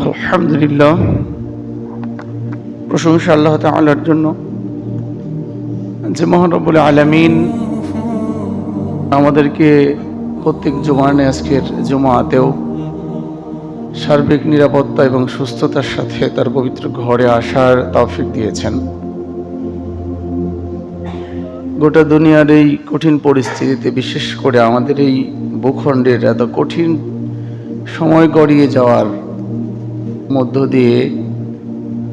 আলহামদুলিল্লাহ, প্রশংসা আল্লাহ তাআলার জন্য যে মহান রব্বুল আলামিন আমাদেরকে প্রত্যেক জুমানে আজকের জুমাতেও সার্বিক নিরাপত্তা এবং সুস্থতার সাথে তার পবিত্র ঘরে আসার তৌফিক দিয়েছেন। গোটা দুনিয়ার এই কঠিন পরিস্থিতিতে, বিশেষ করে আমাদের এই ভূখণ্ডের এত কঠিন সময় গড়িয়ে যাওয়ার মধ্য দিয়ে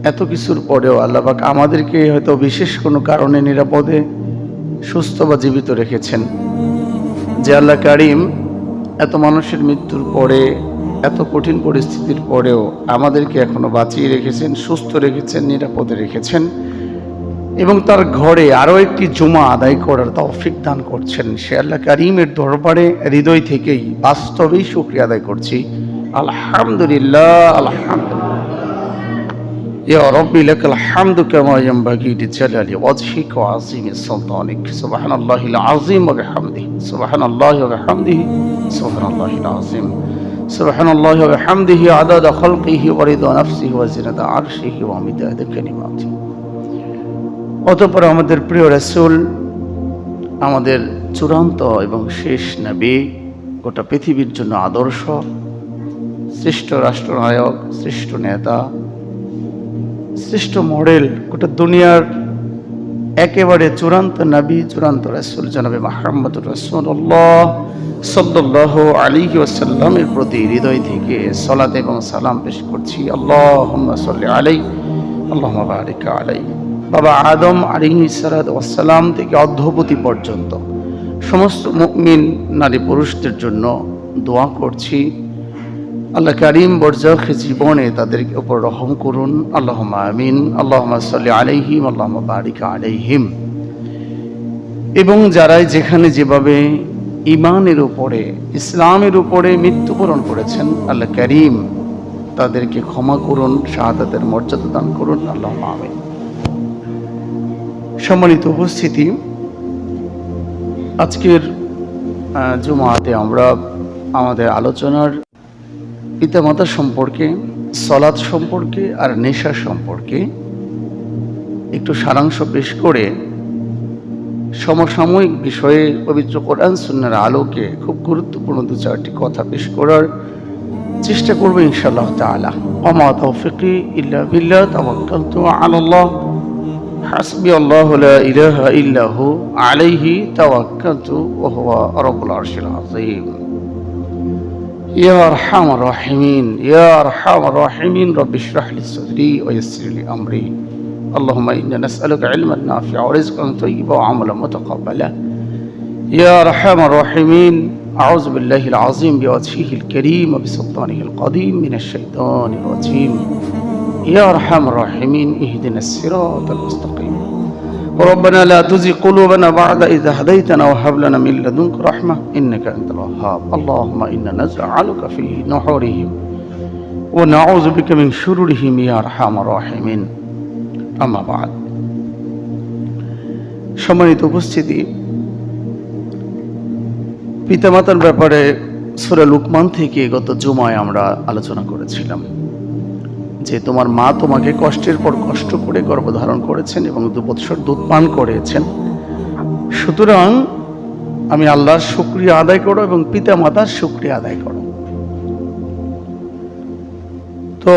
এত কিছুর পরেও আল্লাহ পাক আমাদেরকে হয়তো বিশেষ কোনো কারণে নিরাপদে সুস্থ বা জীবিত রেখেছেন। যে আল্লাহ কারীম এত মানুষের মৃত্যুর পরে, এত কঠিন পরিস্থিতির পরেও আমাদেরকে এখনো বাঁচিয়ে রেখেছেন, সুস্থ রেখেছেন, নিরাপদে রেখেছেন এবং তার ঘরে আরও একটি জুমা আদায় করার তৌফিক দান করছেন। সে আল্লাহ কারীমের দরবারে হৃদয় থেকেই বাস্তবেই শুকরিয়া আদায় করছি। আলহামদুলিল্লাহ, আলহামদুলিল্লাহ। ইয়া রাব্বি লাকাল হামদু কামা ইয়ানবাগি লিজালালি ওয়াজহিকা ওয়া আযীমি সুলতানিক। সুবহানাল্লাহিল আযীম ওয়া বিহামদিহি, সুবহানাল্লাহি ওয়া বিহামদিহি, সুবহানাল্লাহিল আযীম, সুবহানাল্লাহি ওয়া বিহামদিহি আদাদা খালকিহি ওয়া রিদা নাফসিহি ওয়া জিনাতা আরশিহি ওয়া মিদাদা কালিমাতিহি। অতঃপর আমাদের প্রিয় রাসূল, আমাদের চূড়ান্ত এবং শেষ নবী, গোটা পৃথিবীর জন্য আদর্শ, শ্রেষ্ঠ রাষ্ট্রনায়ক, শ্রেষ্ঠ নেতা, শ্রেষ্ঠ মডেল, গোটা দুনিয়ার একেবারে চূড়ান্ত নবী, চূড়ান্ত রাসূল জনাবে মুহাম্মদুর রাসূলুল্লাহ সাল্লাল্লাহু আলাইহি ওয়াসাল্লামের প্রতি হৃদয় থেকে সালাত এবং সালাম পেশ করছি। আল্লাহুম্মা সাল্লি আলাইহি, আল্লাহুম্মা বারিক আলাইহি। বাবা আদম আলাইহিস সালাতু ওয়াস সালাম থেকে অদ্যবধি পর্যন্ত সমস্ত মুমিন নারী পুরুষদের জন্য দোয়া করছি, আল্লাহ কারীম বরজাখ জীবনে তাদের উপর রহম করুন। আল্লাহুম্মা আমিন। আল্লাহুম্মা সাল্লি আলাইহিম, আল্লাহুম্মা বারিক আলাইহিম। এবং যারাই যেখানে যেভাবে ঈমানের উপরে, ইসলামের উপরে মৃত্যুবরণ করেছেন, আল্লাহ কারীম তাদেরকে ক্ষমা করুন, শাহাদাতের মর্যাদা দান করুন। আল্লাহুম্মা আমিন। সম্মানিত উপস্থিতি, আজকের জুমাতে আমরা আমাদের আলোচনার পিতামাতা সম্পর্কে, সালাত সম্পর্কে আর নেশা সম্পর্কে একটু সারাংশ পেশ করে সমসাময়িক বিষয়ে পবিত্র কোরআন সুন্নাহর আলোকে খুব গুরুত্বপূর্ণ দু চারটি কথা পেশ করার চেষ্টা করব ইনশাআল্লাহ তাআলা। ওমা তাওফিকি ইল্লা বিল্লাহ, তাওয়াক্কালতু আলাল্লাহ, হাসবি আল্লাহু লা ইলাহা ইল্লা হু, আলাইহি তাওয়াক্কালতু ওয়া হুয়া রাব্বুল আরশিল আযীম। ইয়া আরহামার রাহিমিন, ইয়া আরহামার রাহিমিন, রব্বি ইশরাহ লি সাদরি ওয়া ইয়াসসির লি আমরি। আল্লাহুম্মা ইন্না নাসআলুকা ইলমান নাফিআ ওয়া রিজকান তাইয়্যিবা ওয়া আমালান মুতাকাব্বালা। ইয়া আরহামার রাহিমিন, আউযু বিল্লাহিল আযীম বিওয়াজহিল কারীম ওয়া বিসুলতানিহিল কাদীম মিনাশ শাইতানির রাজীম। ইয়া আরহামার রাহিমিন, ইহদিনাস সিরাতাল মুস্তাকিম। ربنا لا تزغ قلوبنا بعد إذ هديتنا وهب لنا من لدنك رحمة إنك أنت الوهاب. اللهم إنا نجعلك في نحورهم ونعوذ بك من شرورهم يا أرحم الراحمين. أما بعد. সম্মানিত উপস্থিতি, পিতামাতার ব্যাপারে সূরা লুকমান থেকে গত জুমায় আমরা আলোচনা করেছিলাম যে তোমার মা তোমাকে কষ্টের পর কষ্ট করে গর্ভধারণ করেছেন এবং 2 বৎসর দুধ পান করিয়েছেন। সুতরাং আমি আল্লাহর শুকরিয়া আদায় করো এবং পিতা মাতার শুকরিয়া আদায় করো। তো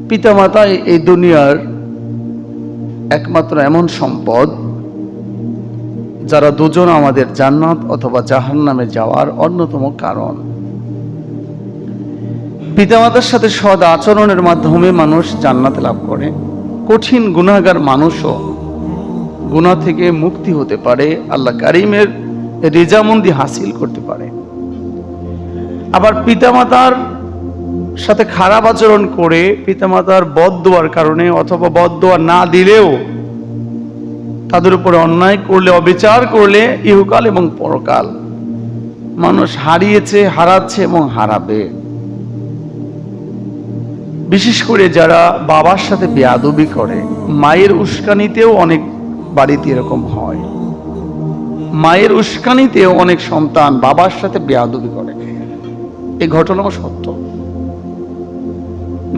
পিতা মাতা এই দুনিয়ার একমাত্র এমন সম্পদ যারা দুজন আমাদের জান্নাত অথবা জাহান্নামে যাওয়ার অন্যতম কারণ। পিতামাতার সাথে সৎ আচরণের মাধ্যমে মানুষ জান্নাত লাভ করে। কঠিন গুনাহগার মানুষও গুনাহ থেকে মুক্তি হতে পারে, আল্লাহ কারীমের রিজামন্দি হাসিল করতে পারে। আবার পিতামাতার সাথে খারাপ আচরণ করে, পিতামাতার বদদোয়ার কারণে অথবা বদদোয়া না দিলেও তাদের উপরে অন্যায় করলে, অবিচার করলে ইহকাল এবং পরকাল মানুষ হারিয়েছে, হারাচ্ছে এবং হারাবে। বিশেষ করে যারা বাবার সাথে বেয়াদবি করে, মায়ের উস্কানিতেও অনেক বাড়িতে এরকম হয়। মায়ের উস্কানিতেও অনেক সন্তান বাবার সাথে বেয়াদবি করে, এই ঘটনাও সত্য।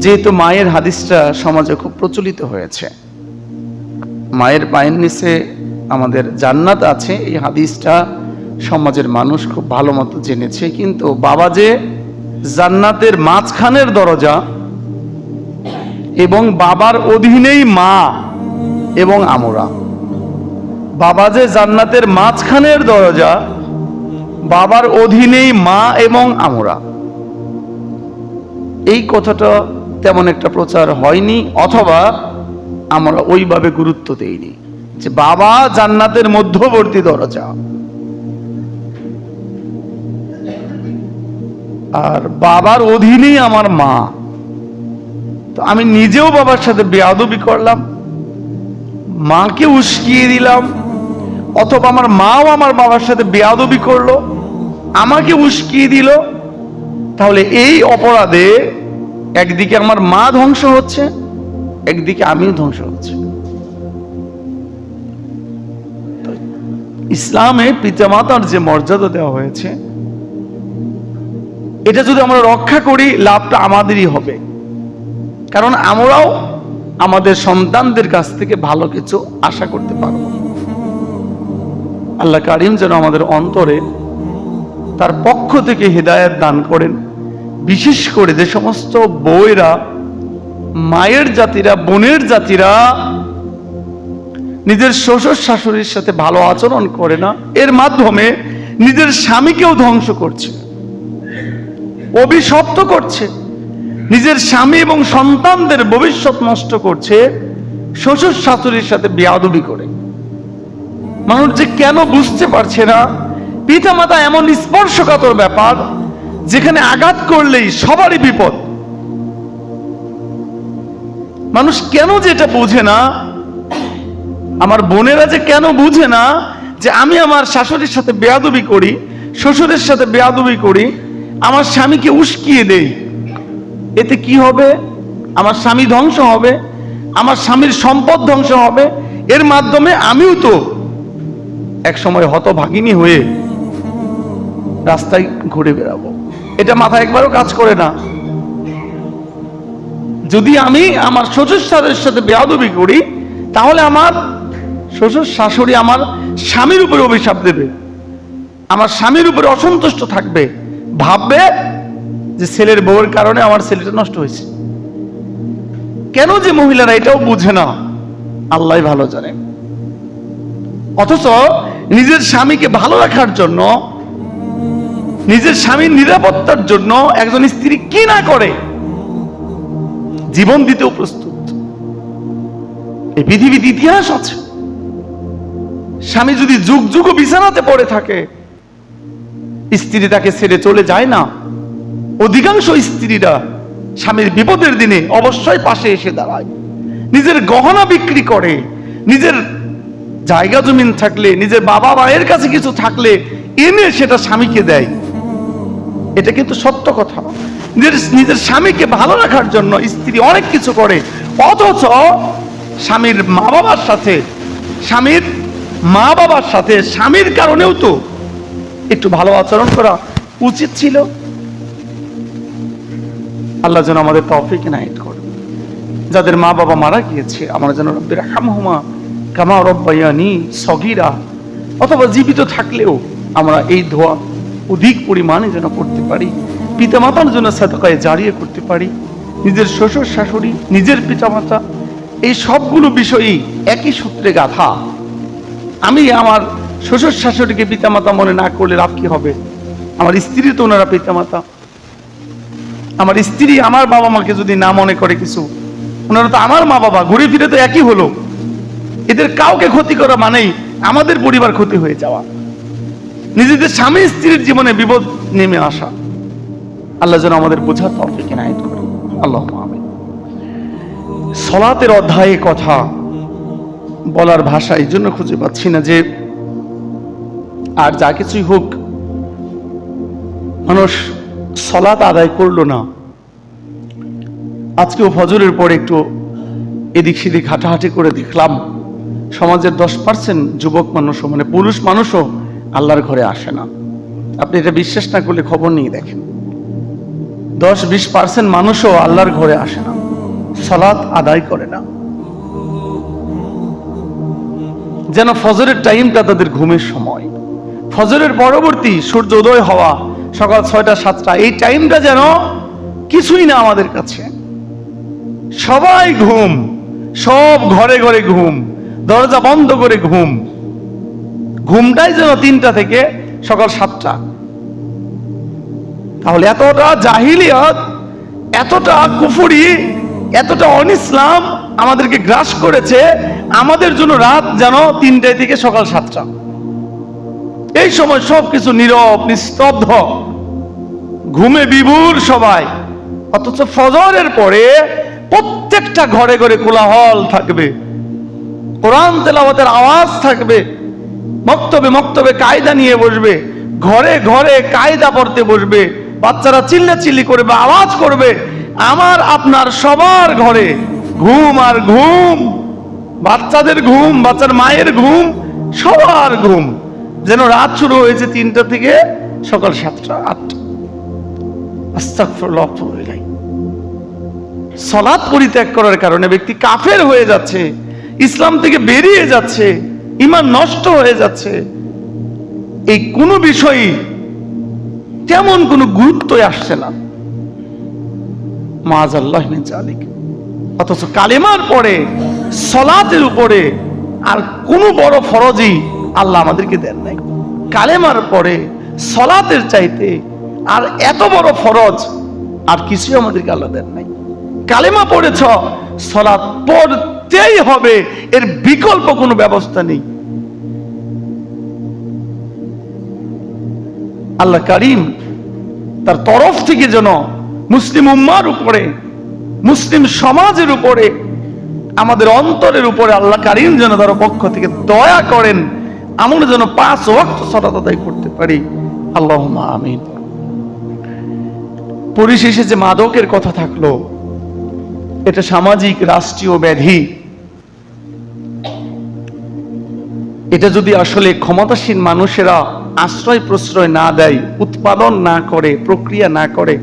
যেহেতু মায়ের হাদিসটা সমাজে খুব প্রচলিত হয়েছে, মায়ের পায়ের নিচে আমাদের জান্নাত আছে, এই হাদিসটা সমাজের মানুষ খুব ভালো মতো জেনেছে। কিন্তু বাবা যে জান্নাতের মাঝখানের দরজা এবং বাবার অধীনেই মা এবং আমরা, বাবা যে জান্নাতের মাঝখানের দরজা, বাবার অধীনেই মা এবং আমরা, এই কথাটা তেমন একটা প্রচার হয়নি, অথবা আমরা ওইভাবে গুরুত্ব দেইনি যে বাবা জান্নাতের মধ্যবর্তী দরজা আর বাবার অধীনেই আমার মা। তো আমি নিজেও বাবার সাথে বেয়াদবি করলাম, মাকে উস্কিয়ে দিলাম, অথবা আমার মাও আমার বাবার সাথে বেয়াদবি করলো, আমাকে উস্কিয়ে দিল, তাহলে এই অপরাধে একদিকে আমার মা ধ্বংস হচ্ছে, একদিকে আমিও ধ্বংস হচ্ছে। ইসলামে পিতামাতার যে মর্যাদা দেওয়া হয়েছে, এটা যদি আমরা রক্ষা করি লাভটা আমাদেরই হবে, কারণ আমরাও আমাদের সন্তানদের কাছ থেকে ভালো কিছু আশা করতে পারবো। আল্লাহ কারীম যেন আমাদের অন্তরে তার পক্ষ থেকে হিদায়াত দান করেন। বিশেষ করে যে সমস্ত বউয়েরা, মায়ের জাতিরা, বোনের জাতিরা নিজের শ্বশুর শাশুড়ির সাথে ভালো আচরণ করে না, এর মাধ্যমে নিজের স্বামীকেও ধ্বংস করছে, অভিশপ্ত করছে, নিজের স্বামী এবং সন্তানদের ভবিষ্যৎ নষ্ট করছে শ্বশুর শাশুড়ির সাথে বেয়াদবি করে। মানুষ যে কেন বুঝতে পারছে না, পিতামাতা এমন স্পর্শকাতর ব্যাপার যেখানে আঘাত করলেই সবারই বিপদ। মানুষ কেন যেটা বোঝে না, আমার বোনেরা যে কেন বুঝে না যে আমি আমার শাশুড়ির সাথে বেয়াদবি করি, শ্বশুরের সাথে বেয়াদবি করি, আমার স্বামীকে উস্কিয়ে দেই, এতে কি হবে? আমার স্বামী ধ্বংস হবে, আমার স্বামীর সম্পদ ধ্বংস হবে, এর মাধ্যমে আমিও তো এক সময় হতভাগিনী হয়ে রাস্তায় ঘুরে বেড়াবো। এটা মাথায় একবারও কাজ করে না। যদি আমি আমার শ্বশুর শাশুড়ির সাথে বেয়াদবি করি, তাহলে আমার শ্বশুর শাশুড়ি আমার স্বামীর উপরে অভিশাপ দেবে, আমার স্বামীর উপরে অসন্তুষ্ট থাকবে, ভাববে যে ছেলের বউয়ের কারণে আমার ছেলেটা নষ্ট হয়েছে। কেন যে মহিলারা এটাও বুঝে না আল্লাহ ভালো জানে। অথচ নিজের স্বামীকে ভালো রাখার জন্য, নিজের স্বামীর নিরাপত্তার জন্য একজন স্ত্রী কি না করে, জীবন দিতেও প্রস্তুত। এই পৃথিবীতে ইতিহাস আছে, স্বামী যদি যুগ যুগ বিছানাতে পড়ে থাকে, স্ত্রী তাকে ছেড়ে চলে যায় না। অধিকাংশ স্ত্রীরা স্বামীর বিপদের দিনে অবশ্যই পাশে এসে দাঁড়ায়, নিজের গহনা বিক্রি করে, নিজের জায়গা জমিন থাকলে, নিজের বাবা মায়ের কাছে কিছু থাকলে এনে সেটা স্বামীকে দেয়। এটা কিন্তু সত্য কথা। নিজের স্বামীকে ভালো রাখার জন্য স্ত্রী অনেক কিছু করে, অথচ স্বামীর মা বাবার সাথে, স্বামীর কারণেও তো একটু ভালো আচরণ করা উচিত ছিল। আল্লাহ যেন আমাদের তৌফিক ইনায়েত করেন। যাদের মা বাবা মারা গিয়েছে, আমরা যেন রব্বির হামহুমা কামা রব্বায়ানি সগীরা, অথবা জীবিত থাকলেও আমরা এই দোয়া অধিক পরিমাণে যেন করতে পারি, পিতামাতার জন্য সাদকায়ে জারিয়া করতে পারি। নিজের শ্বশুর শাশুড়ি, নিজের পিতামাতা, এই সবগুলো বিষয়ই একই সূত্রে গাঁথা। আমি আমার শ্বশুর শাশুড়িকে পিতামাতা মনে না করলে লাভ কি হবে? আমার স্ত্রী তো ওনারা পিতামাতা। আমার স্ত্রী আমার বাবা মাকে যদি না মনে করে কিছু, ওনারা তো আমার মা বাবা, ঘুরে ফিরে তো একই হলো। এদের কাউকে ক্ষতি করা মানেই আমাদের পরিবার ক্ষতি হয়ে যাওয়া, নিজেদের স্বামী স্ত্রীর জীবনে বিপদ নেমে আসা। আল্লাহ যেন আমাদের বোঝার তৌফিক ইনায়েত করেন। আল্লাহুম্মা আমিন। সালাতের অধ্যায়ে কথা বলার ভাষা এই জন্য খুঁজে পাচ্ছি না যে আর যা কিছুই হোক, মানুষ সালাত আদায় করলো না। আজকেও ফজরের পরে একটু এদিক সেদিক হাঁটাহাঁটি করে দেখলাম, সমাজের 10% যুবক মানুষও, মানে পুরুষ মানুষও আল্লাহর ঘরে আসে না। আপনি এটা বিশ্বাস না করলে খবর নিয়ে দেখেন, 10-20% মানুষও আল্লাহর ঘরে আসে না, সালাত আদায় করে না। যেন ফজরের টাইমটা তাদের ঘুমের সময়, ফজরের পরবর্তী সূর্য উদয় হওয়া সকাল 6টা-7টা, এই টাইমটা যেন কিছুই না আমাদের কাছে। সবাই ঘুম, সব ঘরে ঘরে ঘুম, দরজা বন্ধ করে ঘুম। ঘুমটাই যেন 3টা থেকে সকাল 7টা। তাহলে এতটা জাহিলিয়াত, এতটা কুফরি, এতটা অনিসলাম আমাদেরকে গ্রাস করেছে, আমাদের জন্য রাত যেন 3টা থেকে সকাল 7টা। এই সময় সবকিছু নীরব, নিস্তব্ধ, ঘুমে বিভোর সবাই। অথচ ফজরের পরে প্রত্যেকটা ঘরে ঘরে কোলাহল থাকবে, কোরআন তেলাওয়াতের আওয়াজ থাকবে, মক্তবে মক্তবে কায়দা নিয়ে বসবে, ঘরে ঘরে কায়দা পড়তে বসবে, বাচ্চারা চিল্লাচিল্লি করবে, আওয়াজ করবে। আমার আপনার সবার ঘরে ঘুম আর ঘুম, বাচ্চাদের ঘুম, বাচ্চার মায়ের ঘুম, সবার ঘুম। যেন রাত শুরু হয়েছে 3টা থেকে সকাল 7টা-8টা। আস্তাগফিরুল্লাহ। সালাত পরিত্যাগ করার কারণে ব্যক্তি কাফের হয়ে যাচ্ছে, ইসলাম থেকে বেরিয়ে যাচ্ছে, ঈমান নষ্ট হয়ে যাচ্ছে। এই কোনো বিষয়ই তেমন কোনো গুরুত্বই আসছে না, মাআযাল্লাহি মিন যালিক। অথচ কালেমার পরে সালাতের উপরে আর কোনো বড় ফরজই আল্লাহ আমাদেরকে দেন নাই। কালেমার পরে সালাতের চাইতে আর এত বড় ফরজ আর কিছুই আমাদেরকে আল্লাহ দেন নাই। কালেমা পড়েছ, সালাত পড়তেই হবে, এর বিকল্প কোনো ব্যবস্থা নেই। আল্লাহ কারীম তার তরফ থেকে যেন মুসলিম উম্মার উপরে, মুসলিম সমাজের উপরে, আমাদের অন্তরের উপরে আল্লাহ কারীম যেন তার পক্ষ থেকে দয়া করেন, আমরা যেন 5 ওয়াক্ত সালাত আদায় করতে পারি। আল্লাহুম্মা আমিন। পরিশেষে যে মাদকের কথা থাকলো, এটা সামাজিক রাষ্ট্রীয় ব্যাধি। এটা যদি আসলে ক্ষমতাসীন মানুষেরা আশ্রয় প্রশ্রয় না দেয়, উৎপাদন না করে, প্রক্রিয়া না করে,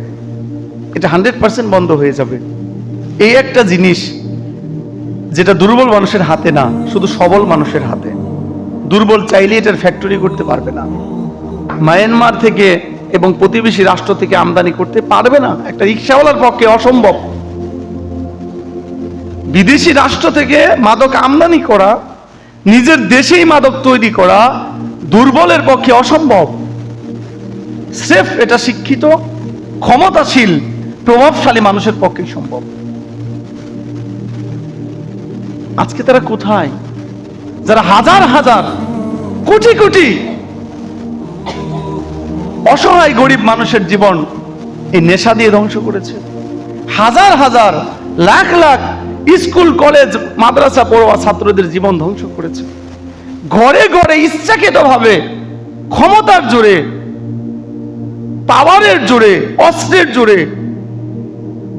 এটা 100% বন্ধ হয়ে যাবে। এই একটা জিনিস যেটা দুর্বল মানুষের হাতে না, শুধু সবল মানুষের হাতে। দুর্বল চাইলে এটার ফ্যাক্টরি করতে পারবে না। মায়ানমার থেকে এবং প্রতিবেশী রাষ্ট্র থেকে আমদানি করতে পারবে না, একটা রিকশাওয়ালার পক্ষে অসম্ভব। বিদেশি রাষ্ট্র থেকে মাদক আমদানি করা, নিজের দেশেই মাদক তৈরি করা দুর্বলের পক্ষে অসম্ভব। স্রেফ এটা শিক্ষিত, ক্ষমতাশীল, প্রভাবশালী মানুষের পক্ষে সম্ভব। আজকে তারা কোথায়? যারা হাজার হাজার, কোটি কোটি অসহায় গরিব মানুষের জীবন এই নেশা দিয়ে ধ্বংস করেছে। হাজার হাজার, লাখ লাখ স্কুল কলেজ মাদ্রাসা পড়ুয়া ছাত্রদের জীবন ধ্বংস করেছে। ঘরে ঘরে ইচ্ছাকৃতভাবে ক্ষমতার জোরে, পাওয়ারের জোরে, অস্ত্রের জোরে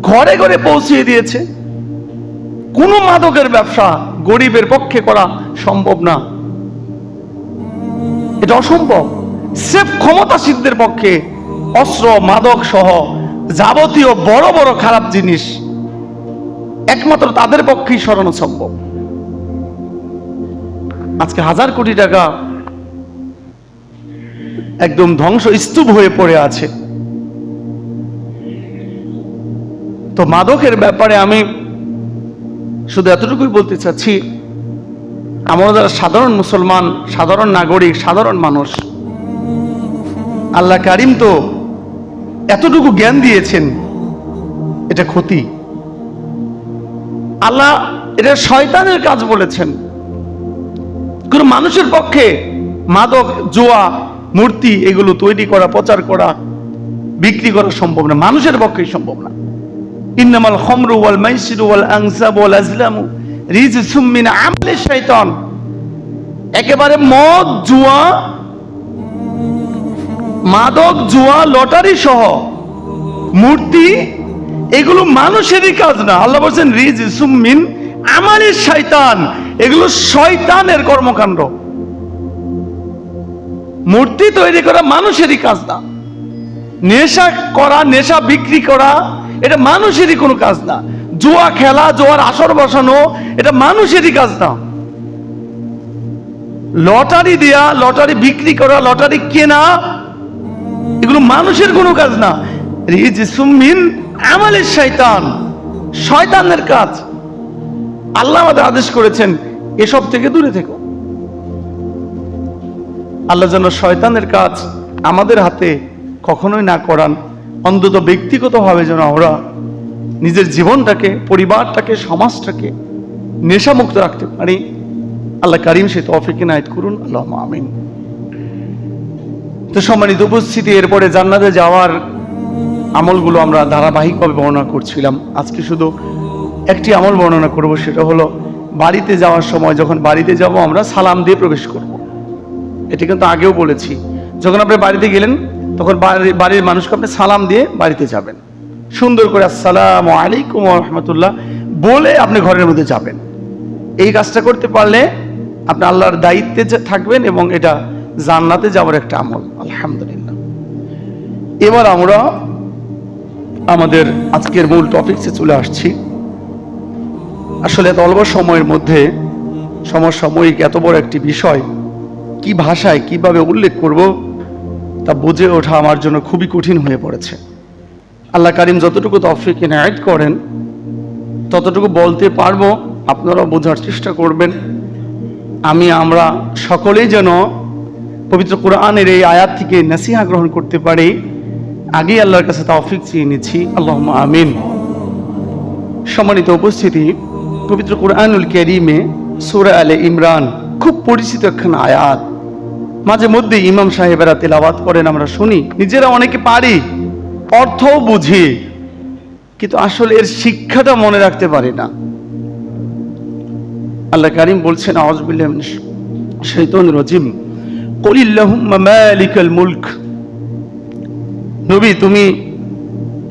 ঘরে ঘরে পৌঁছিয়ে দিয়েছে। কোন মাদকের ব্যবসা গরিবের পক্ষে করা সম্ভব না, এটা অসম্ভব। স্রেফ ক্ষমতাসীনদের পক্ষে অস্ত্র, মাদক সহ যাবতীয় বড় বড় খারাপ জিনিস একমাত্র তাদের পক্ষেই সরানো সম্ভব। আজকে হাজার কোটি টাকা একদম ধ্বংস স্তূপ হয়ে পড়ে আছে। তো মাদকের ব্যাপারে আমি শুধু এতটুকুই বলতে চাচ্ছি, আমরা যারা সাধারণ মুসলমান, সাধারণ নাগরিক, সাধারণ মানুষ, আল্লাহ কারীম তো এতটুকু জ্ঞান দিয়েছেন, এটা ক্ষতি। আল্লাহ এটা শয়তানের কাজ বলেছেন। কোন মানুষের পক্ষে মাদক, জুয়া, মূর্তি এগুলো তৈরি করা, প্রচার করা, বিক্রি করা সম্ভব না, মানুষের পক্ষেই সম্ভব না। ইন্নামাল খামরু ওয়াল মাইসিরু ওয়াল আনসাবু ওয়াল আজলামু রিজসুম মিন আমালিশ শাইতান। একেবারে মদ, জুয়া, মাদক, জুয়া, লটারি সহ মূর্তি এগুলো মানুষেরই কাজ না। আল্লাহ বলেন রিজসুম মিন আমালিশ শাইতান, এগুলো শয়তানের কর্মকাণ্ড। মূর্তি তৈরি করা মানুষেরই কাজ না। নেশা করা, নেশা বিক্রি করা এটা মানুষেরই কোনো কাজ না। জুয়া খেলা, জুয়ার আসর বসানো এটা মানুষেরই কাজ না। লটারি দেয়া, লটারি বিক্রি করা, লটারি কেনা এগুলো মানুষের কোনো কাজ না। রিজসুম মিন আমালিশ শয়তান, শয়তানের কাজ। আল্লাহ আমাদের আদেশ করেছেন এসব থেকে দূরে থেকো। আল্লাহ যেন শয়তানের কাজ আমাদের হাতে কখনোই না করান। অন্তত ব্যক্তিগতভাবে যেন আমরা নিজের জীবনটাকে, পরিবারটাকে, সমাজটাকে নেশামুক্ত রাখতে পারি। আল্লাহ কারীম সে তৌফিক ইনায়েত করুন, আল্লাহুম্মা আমিন। তো সম্মানিত উপস্থিতি, এরপরে জান্নাতে যাওয়ার আমলগুলো আমরা ধারাবাহিকভাবে বর্ণনা করছিলাম। আজকে শুধু একটি আমল বর্ণনা করব, সেটা হলো বাড়িতে যাওয়ার সময় যখন বাড়িতে যাব আমরা সালাম দিয়ে প্রবেশ করব। এটা কিন্তু আগেও বলেছি, যখন আপনি বাড়িতে গেলেন তখন বাড়ির মানুষকে আপনি সালাম দিয়ে বাড়িতে যাবেন। সুন্দর করে আসসালামু আলাইকুম ওয়া রাহমাতুল্লাহ বলে আপনি ঘরের মধ্যে যাবেন। এই কাজটা করতে পারলে আপনি আল্লাহর দায়িত্বে থাকবেন এবং এটা জান্নাতে যাওয়ার একটা আমল। আলহামদুলিল্লাহ। এবার আমরা আমাদের আজকের মূল টপিকসে চলে আসছি। আসলে এত অল্প সময়ের মধ্যে সমসাময়িক এত বড় একটি বিষয় কি ভাষায় কিভাবে উল্লেখ করব তা বুঝে ওঠা আমার জন্য খুবই কঠিন হয়ে পড়েছে। আল্লাহ কারীম যতটুকু তৌফিক ইনায়েত করেন ততটুকু বলতে পারবো, আপনারা বোঝার চেষ্টা করবেন। আমরা সকলেই যেন পবিত্র কোরআনের এই আয়াত থেকে নসিহা গ্রহণ করতে পারি, আগেই আল্লাহর কাছে তৌফিক চেয়ে নিচ্ছি, আল্লাহুম্মা আমিন। সম্মানিত উপস্থিতি, পবিত্র কোরআনুল কারীমে সূরা আলে ইমরান খুব পরিচিত একখানা আয়াত। মাঝে মধ্যে ইমাম সাহেবেরা তেলাওয়াত করেন, আমরা শুনি, নিজেরা অনেকে পারি, অর্থও বুঝি, কিন্তু আসলে এর শিক্ষাটা মনে রাখতে পারি না। আল্লাহ কারীম বলছেন, আউযু বিল্লাহি মিনাশ শাইতানির রাজিম, কুলিল্লাহুম্মা মালিকাল মুলক। নবী, তুমি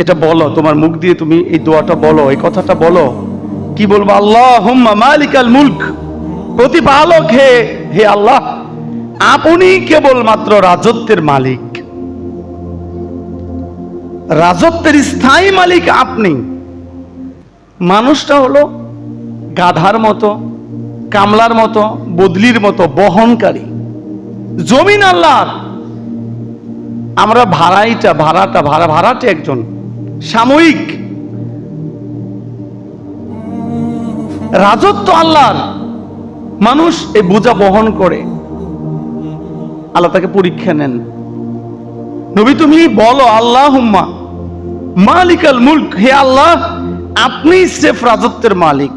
এটা বলো, তোমার মুখ দিয়ে তুমি এই দোয়াটা বলো, এই কথাটা বলো। কি বলবো? আল্লাহুম্মা মালিকাল মুলক, প্রতিপালক হে আল্লাহ, আপনি কেবলমাত্র রাজত্বের মালিক, রাজত্বের স্থায়ী মালিক আপনি। মানুষটা হলো গাধার মতো, কামলার মতো, বদলির মতো বহনকারী। জমিন আল্লাহর, আমরা ভাড়াটে একজন, সাময়িক। রাজত্ব আল্লাহর, মানুষ এই বোঝা বহন করে, আল্লাহ তাকে পরীক্ষা নেন। নবী, তুমি বলো আল্লাহুম্মা মালিকাল মুলক, হে আল্লাহ, আপনি স্রেফ রাজত্বের মালিক।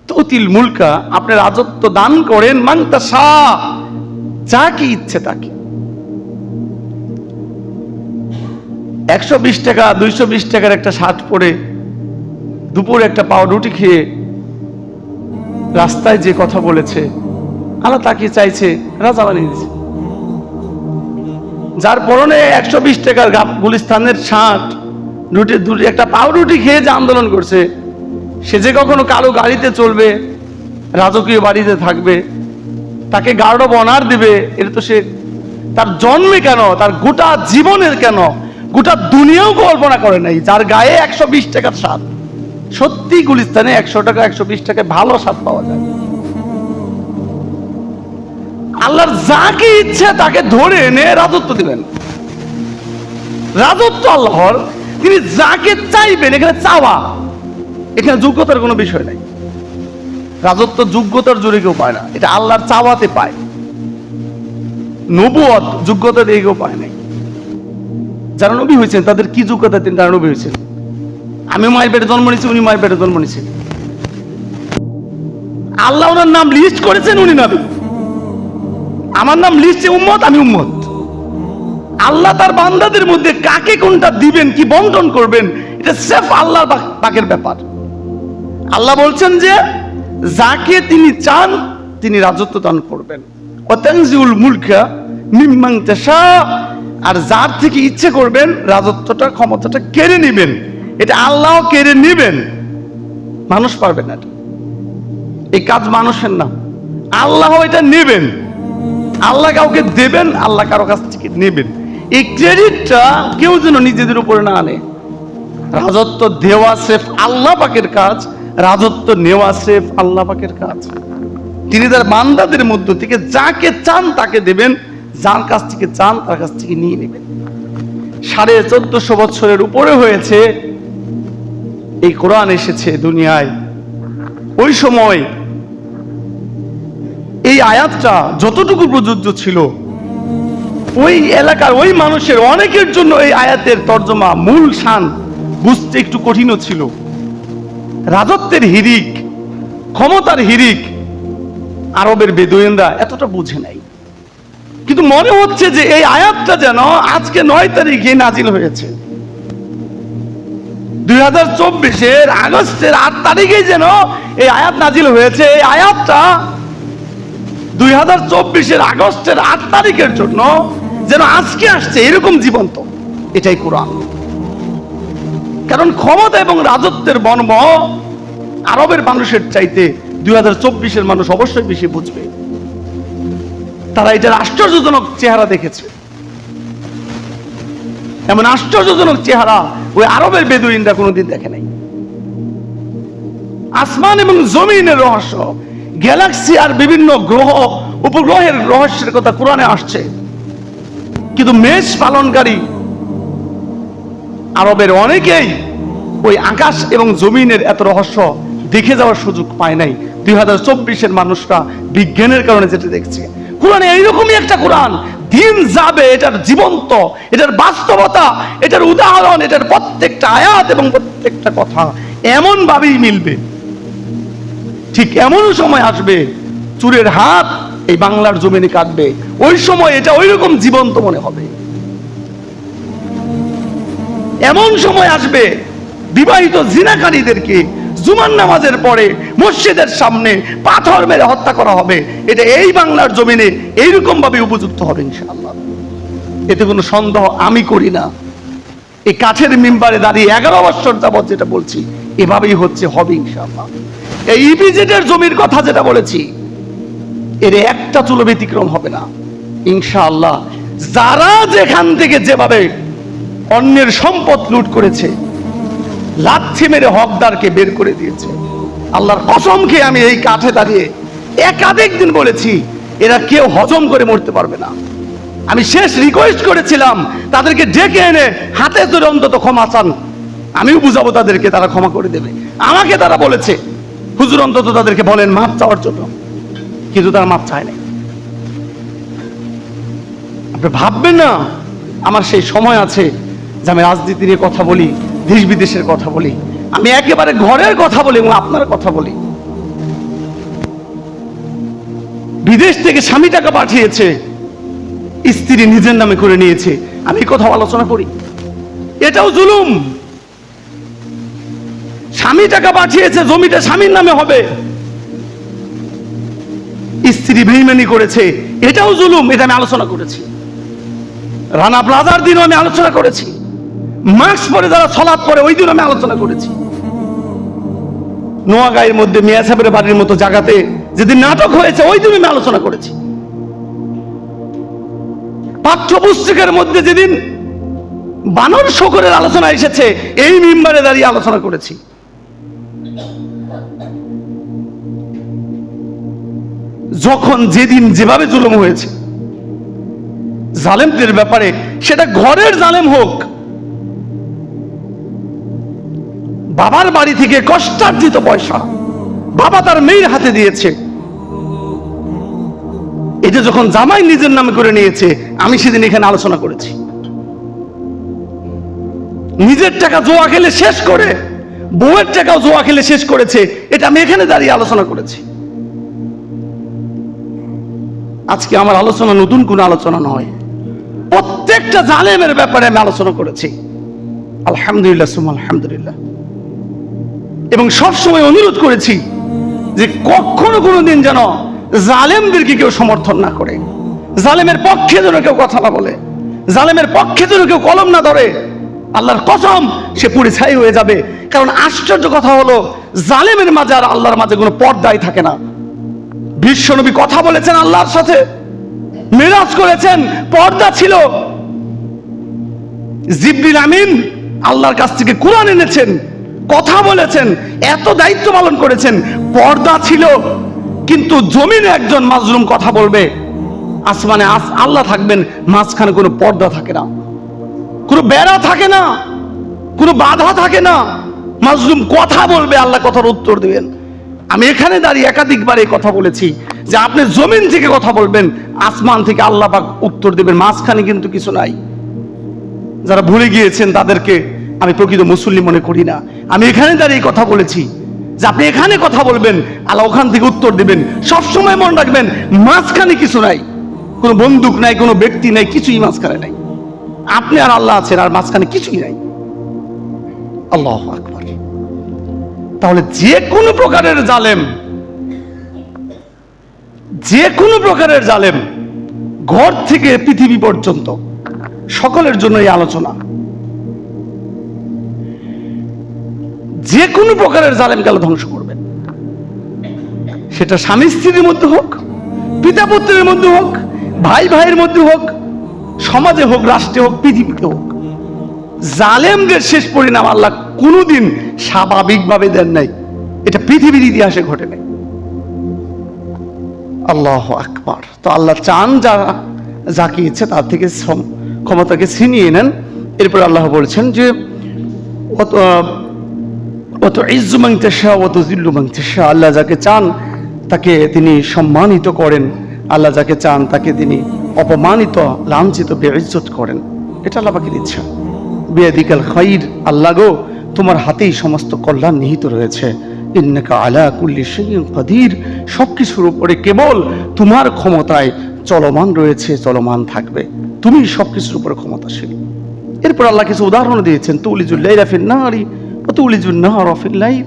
তুতিল মুলকা, আপনি রাজত্ব দান করেন মান তাশা, যাকে ইচ্ছে তাকে। 120 টাকা 220 টাকার একটা শার্ট পরে দুপুরে একটা পাউরুটি খেয়ে রাস্তায় যে কথা বলেছে, আল্লাহ তাকে চাইছে রাজা বানিয়ে দিয়েছে। যার পরনে 120 টাকার গুলিস্তানের শার্ট, দুটি একটা পাউরুটি খেয়ে যে আন্দোলন করছে, সে যে কখনো কারো গাড়িতে চলবে, রাজকীয় বাড়িতে থাকবে, তাকে গার্ড অফ অনার দিবে, এটা তো সে তার জন্মে কেন, তার গোটা জীবনের কেন, গোটা দুনিয়াও কল্পনা করে নাই। যার গায়ে 120 টাকার শার্ট, সত্যি গুলিস্তানে 100 টাকা 120 টাকায় ভালো শার্ট পাওয়া যায়। আল্লাহর যাকে ইচ্ছে তাকে ধরে এনে রাজত্ব দিবেন। রাজত্ব আল্লাহর, তিনি যাকে চাইবেন। এখানে চাওয়া, এখানে যোগ্যতার কোনো বিষয় নাই। রাজত্ব যোগ্যতার জোরে কেউ পায় না, এটা আল্লাহর চাওয়াতে পায়। নবুয়ত যোগ্যতা দিয়ে কেউ পায় নাই। যারা নবী হয়েছেন তাদের কি যোগ্যতা তিনি তারা নবী হয়েছেন? আমি মায়ের পেটে জন্ম নিয়েছি, উনি মায়ের পেটে জন্ম নিয়েছেন। আল্লাহ ওনার নাম লিস্ট করেছেন, উনি নবী। আমার নাম লিস্টে উম্মত, আমি উম্মত। আল্লাহ তার বান্দাদের মধ্যে কাকে কোনটা দিবেন, কি বন্টন করবেন, এটা সির্ফ আল্লাহর পাকের ব্যাপার। আল্লাহ বলছেন যে যাকে তিনি চান তিনি রাজত্ব দান করবেন। ওয়াতানজিউল মুলকা মিম্মান তাশা, আর যার থেকে ইচ্ছে করবেন রাজত্বটা, ক্ষমতাটা কেড়ে নেবেন। এটা আল্লাহ কেড়ে নেবেন, মানুষ পারবে না। এই কাজ মানুষের না, আল্লাহ এটা নেবেন। আল্লাহ কাউকে দেবেন, আল্লাহ কারো কাছ থেকে নেবেন। এই ক্রেডিটটা কেউ যেন নিজেদের উপরে না আনে। রাজত্ব দেওয়া স্রেফ আল্লাহ পাকের কাজ, রাজত্ব নেওয়া স্রেফ আল্লাহ পাকের কাজ। তিনি তার বান্দাদের মধ্য থেকে যাকে চান তাকে দেবেন, যার কাছ থেকে চান তার কাছ থেকে নিয়ে নেবেন। 1450 বছরের উপরে হয়েছে এই কোরআন এসেছে দুনিয়ায়। ওই সময় এই আয়াতটা যতটুকু প্রযোজ্য ছিল, ওই এলাকার ওই মানুষের অনেকের জন্য এই আয়াতের তর্জমা মূল শান বুঝতে একটু কঠিনও ছিল। রাজত্বের হিরিক, ক্ষমতার হিরিক আরবের বেদুইনরা এতটা বুঝে নাই। কিন্তু মনে হচ্ছে যে এই আয়াতটা যেন আজকে 9 তারিখে নাজিল হয়েছে, 2024-এর আগস্টের 8 তারিখে যেন এই আয়াত নাজিল হয়েছে। এই আয়াতটা 2024-এর আগস্টের 8 তারিখের জন্য যেন আজকে আসছে, এরকম জীবন্ত। এটাই কোরআন। কারণ ক্ষমতা এবং রাজত্বের মর্ম আরবের মানুষের চাইতে 2024-এর মানুষ অবশ্যই বেশি বুঝবে। তারা এটার আশ্চর্যজনক চেহারা দেখেছে। এমন আশ্চর্যজনক চেহারা ওই আরবের বেদুইনরা কোনোদিন দেখে নাই। আসমান এবং জমিনের রহস্য, গ্যালাক্সি আর বিভিন্ন গ্রহ উপগ্রহের রহস্যের কথা কোরআনে আসছে, কিন্তু মেষ পালনকারী আরবের অনেকেই ওই আকাশ এবং জমিনের এত রহস্য দেখে যাওয়ার সুযোগ পায় নাই। 2024-এর মানুষরা বিজ্ঞানের কারণে যেটা দেখছে। কোরআনে এইরকমই একটা কোরআন, দিন যাবে, এটার জীবন্ত, এটার বাস্তবতা, এটার উদাহরণ, এটার প্রত্যেকটা আয়াত এবং প্রত্যেকটা কথা এমন ভাবেই মিলবে। ঠিক এমন সময় আসবে চোরের হাত এই বাংলার জমিনে কাটবে, ওই সময় এটা ওইরকম জীবন্ত মনে হবে। এমন সময় আসবে বিবাহিত জিনাকারীদেরকে জুমার নামাজের পরে মসজিদের সামনে পাথর মেরে হত্যা করা হবে। এটা এই বাংলার জমিনে এইরকম ভাবে উপযুক্ত হবে ইনশাআল্লাহ, এতে কোনো সন্দেহ আমি করি না। এই কাঠের মিম্বারে দাঁড়িয়ে 11 বছর যাবৎ যেটা বলছি, এভাবেই হচ্ছে, হবে ইনশাআল্লাহ। এই ইপিজেডের জমির কথা যেটা বলেছি, এর একটা চুলো ব্যতিক্রম হবে না ইনশাআল্লাহ। যারা যেখান থেকে যেভাবে অন্যের সম্পদ লুট করেছে, লাথি মেরে হকদারকে বের করে দিয়েছে, আল্লাহর কসম খেয়ে আমি এই কাঠে দাঁড়িয়ে একাধিক দিন বলেছি, এরা কেউ হজম করে মরতে পারবে না। আমি শেষ রিকোয়েস্ট করেছিলাম তাদেরকে ডেকে এনে হাতে ধরে অন্তত ক্ষমা চান, আমিও বুঝাবো তাদেরকে, তারা ক্ষমা করে দেবে। আমাকে তারা বলেছে হুজুর অন্তত তাদেরকে বলেন মাপ চাওয়ার জন্য, কিন্তু তারা মাপ চায় নাই। আপনি ভাববেন না আমার সেই সময় আছে যে আমি রাজনীতি নিয়ে কথা বলি, দেশ বিদেশের কথা বলি, আমি একেবারে ঘরের কথা বলি এবং আপনার কথা বলি। বিদেশ থেকে স্বামী টাকা পাঠিয়েছে, স্ত্রী নিজের নামে করে নিয়েছে, আমি কথা আলোচনা করি, এটাও জুলুম। স্বামী টাকা পাঠিয়েছে, জমিটা স্বামীর নামে হবে, স্ত্রী বেঈমানি করেছে, এটাও জুলুম, এটা আমি আলোচনা করেছি। রানা প্লাজার দিনও আমি আলোচনা করেছি, মাস্ক পরে যারা সালাত পড়ে ওই দিন আমি আলোচনা করেছি। নোয়াগাঁয়ের মধ্যে মিয়া সাহেবের বাড়ির মতো জায়গাতে যেদিন নাটক হয়েছে ওই দিন আমি আলোচনা করেছি। পাঠ্যপুস্তকের মধ্যে যেদিন বানর শকরের আলোচনা এসেছে এই মিম্বারে দাঁড়িয়ে আলোচনা করেছি। যখন যেদিন যেভাবে জুলুম হয়েছে জালেমদের ব্যাপারে, সেটা ঘরের জালেম হোক, বাবার বাড়ি থেকে কষ্টার্জিত পয়সা বাবা তার মেয়ের হাতে দিয়েছে, এটা যখন জামাই নিজের নামে করে নিয়েছে, আমি সেদিন এখানে আলোচনা করেছি। নিজের টাকা জোয়া খেলে শেষ করে বউয়ের টাকাও জোয়া খেলে শেষ করেছে, এটা আমি এখানে দাঁড়িয়ে আলোচনা করেছি। আজকে আমার আলোচনা নতুন কোন আলোচনা নয়, প্রত্যেকটা জালেমের ব্যাপারে আমি আলোচনা করেছি, আলহামদুলিল্লাহ সুম্মা আলহামদুলিল্লাহ। এবং সবসময় অনুরোধ করেছি যে কখনো কোনোদিন যেন জালেমদেরকে কেউ সমর্থন না করে, জালেমের পক্ষে যেন কেউ কথা না বলে, জালেমের পক্ষে যেন কেউ কলম না ধরে। আল্লাহর কসম সে পুড়ে ছাই হয়ে যাবে। কারণ আশ্চর্য কথা হলো, জালেমের মাঝে আর আল্লাহর মাঝে কোনো পর্দাই থাকে না। বিশ্বনবী কথা বলেছেন আল্লাহর সাথে, মেরাজ করেছেন, পর্দা ছিল। জিবরিল আমিন আল্লাহর কাছ থেকে কোরআন এনেছেন, কথা বলেছেন, এত দায়িত্ব পালন করেছেন, পর্দা ছিল, কিন্তু জমিনে একজন মাজলুম কথা বলবে, আসমানে আল্লাহ থাকবেন, মাঝখানে কোনো পর্দা থাকে না, কোনো বেড়া থাকে না, কোনো বাধা থাকে না। মাজলুম কথা বলবে, আল্লাহ কথার উত্তর দিবেন। আমি এখানে দাঁড়িয়ে একাধিকবার এই কথা বলেছি যে আপনি জমিন থেকে কথা বলবেন, আসমান থেকে আল্লাহ পাক উত্তর দিবেন, মাঝখানে কিন্তু কিছু নাই। যারা ভুলে গিয়েছেন তাদেরকে আমি প্রকৃত মুসল্লি মনে করি না। আমি এখানে দাঁড়িয়ে কথা বলেছি যে আপনি এখানে কথা বলবেন, আল্লাহ ওখান থেকে উত্তর দিবেন। সবসময় মনে রাখবেন, মাঝখানে কিছু নাই, কোনো বন্দুক নাই, কোনো ব্যক্তি নাই, কিছুই মাঝখানে নাই। আপনি আর আল্লাহ আছেন, আর মাঝখানে কিছুই নাই। আল্লাহু আকবার। তাহলে যে কোনো প্রকারের জালেম, যে কোনো প্রকারের জালেম, ঘর থেকে পৃথিবী পর্যন্ত সকলের জন্য এই আলোচনা, যে কোনো প্রকারের জালেমকে আল্লাহ ধ্বংস করবেন। সেটা স্বামী স্ত্রীর মধ্যে হোক, পিতা পুত্রের মধ্যে হোক, ভাই ভাইয়ের মধ্যে হোক, সমাজে হোক, রাষ্ট্রে হোক, পৃথিবীতে হোক। জালেমদের শেষ পরিণাম আল্লাহ কোনোদিন স্বাভাবিকভাবে দেন নাই, এটা পৃথিবীর ইতিহাসে ঘটে নাই। আল্লাহু আকবার। তো আল্লাহ চান যাকে ইচ্ছে তার থেকে ক্ষমতাকে ছিনিয়ে নেন। এরপর আল্লাহ বলছেন যে অত ইজ্জু মান তাশা ওয়া তুযিল্লু মান তাশা, আল্লাহ যাকে চান তাকে তিনি সম্মানিত করেন, আল্লাহ যাকে চান তাকে তিনি অপমানিত, লাঞ্ছিত, বেইজ্জত করেন। এটা আল্লাহ পাকের ইচ্ছা। বিয়াদিকাল খাইর, আল্লাহ গো তোমার হাতেই সমস্ত কল্যাণ নিহিত রয়েছে। ইন্নাকা আলা কুল্লি শাইইন কাদির, সবকিছুর উপরে কেবল তোমার ক্ষমতায় চলমান রয়েছে, চলমান থাকবে, তুমি সবকিছুর উপরে ক্ষমতাশীল। এরপর আল্লাহ কিছু উদাহরণ দিয়েছেন, তুলিজুল লাইলা ফিন নাহারি ওয়া তুলিজুন নাহারা ফিল লাইল।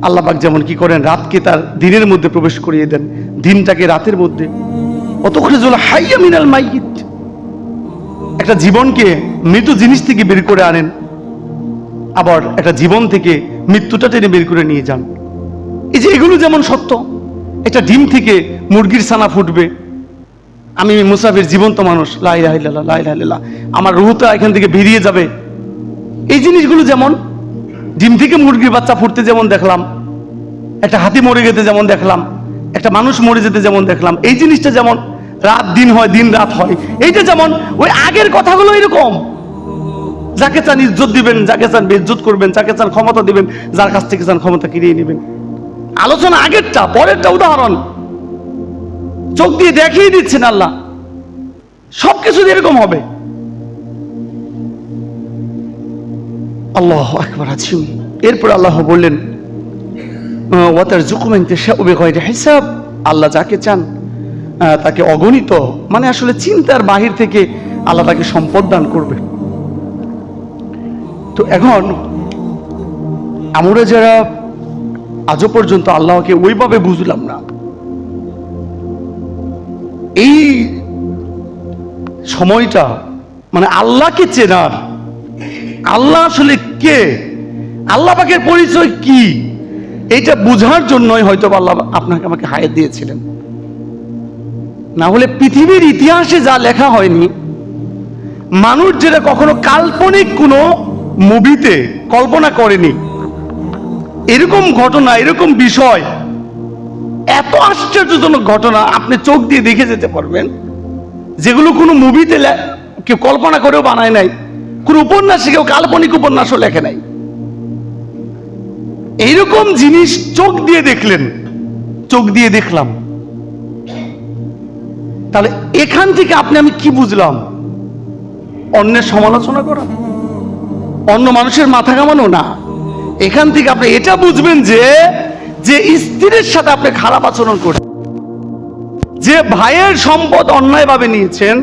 আল্লাহ পাক যেমন কি করেন, রাতকে তার দিনের মধ্যে প্রবেশ করিয়ে দেন, দিনটাকে রাতের মধ্যে। ওয়া তুখরিজুল হাইয়া মিনাল মাইয়িত, একটা জীবনকে মৃত জিনিস থেকে বের করে আনেন, আবার একটা জীবন থেকে মৃত্যুটা টেনে বের করে নিয়ে যান। এই যে এগুলো যেমন সত্য, একটা ডিম থেকে মুরগির ছানা ফুটবে। আমি মুসাফির, জীবন্ত মানুষ, লা ইলাহা ইল্লাল্লাহ, লা ইলাহা ইল্লাল্লাহ, আমার রূহটা এখান থেকে বেরিয়ে যাবে। এই জিনিসগুলো যেমন ডিম থেকে মুরগির বাচ্চা ফুটতে যেমন দেখলাম, একটা হাতি মরে যেতে যেমন দেখলাম, একটা মানুষ মরে যেতে যেমন দেখলাম, এই জিনিসটা যেমন রাত দিন হয়, দিন রাত হয়, এইটা যেমন ওই আগের কথাগুলো এরকম। যাকে চান ইজ্জত দিবেন, যাকে চান বেইজ্জত করবেন, যাকে চান ক্ষমতা দিবেন, যার কাছ থেকে চান ক্ষমতা কিনিয়ে নেবেন। আলোচনা আগেরটা, পরেরটা উদাহরণ চোখ দিয়ে দেখিয়ে দিচ্ছেন আল্লাহ, সবকিছু এরকম হবে। আল্লাহু আকবার আছিম। এরপর আল্লাহ বললেন ওয়া তারযুকু মান তাশাউ বিগাইরি হিসাব, আল্লাহ যাকে চান তাকে অগণিত, মানে আসলে চিন্তার বাহির থেকে আল্লাহ তাকে সম্পদ দান করবে। তো এখন আমরা যারা আজও পর্যন্ত আল্লাহকে ওইভাবে বুঝলাম না, এই সময়টা মানে আল্লাহকে চেনার, আল্লাহ আসলে কে, আল্লাহ পাকের পরিচয় কি, এইটা বোঝার জন্যই হয়তো আল্লাহ আপনাকে আমাকে হায়াত দিয়েছিলেন। না হলে পৃথিবীর ইতিহাসে যা লেখা হয়নি, মানুষ যেটা কখনো কাল্পনিক কোনো মুভিতে কল্পনা করেনি, এরকম ঘটনা, এরকম বিষয়, এত আশ্চর্যজনক ঘটনা আপনি চোখ দিয়ে দেখে যেতে পারবেন, যেগুলো কোনো মুভিতে কেউ কল্পনা করেও বানায় নাই, কোন উপন্যাসে কেউ কাল্পনিক উপন্যাসও লেখে নাই। এইরকম জিনিস চোখ দিয়ে দেখলেন, চোখ দিয়ে দেখলাম। তাহলে এখান থেকে আমি কি বুঝলাম? অন্যের সমালোচনা করা, অন্য মানুষের মাথা কামানো না। এখান থেকে আপনি এটা বুঝবেন যে যে স্ত্রীর সাথে আপনি খারাপ আচরণ করছেন, যে ভাইয়ের সম্পদ অন্যায়ভাবে নিয়েছেন,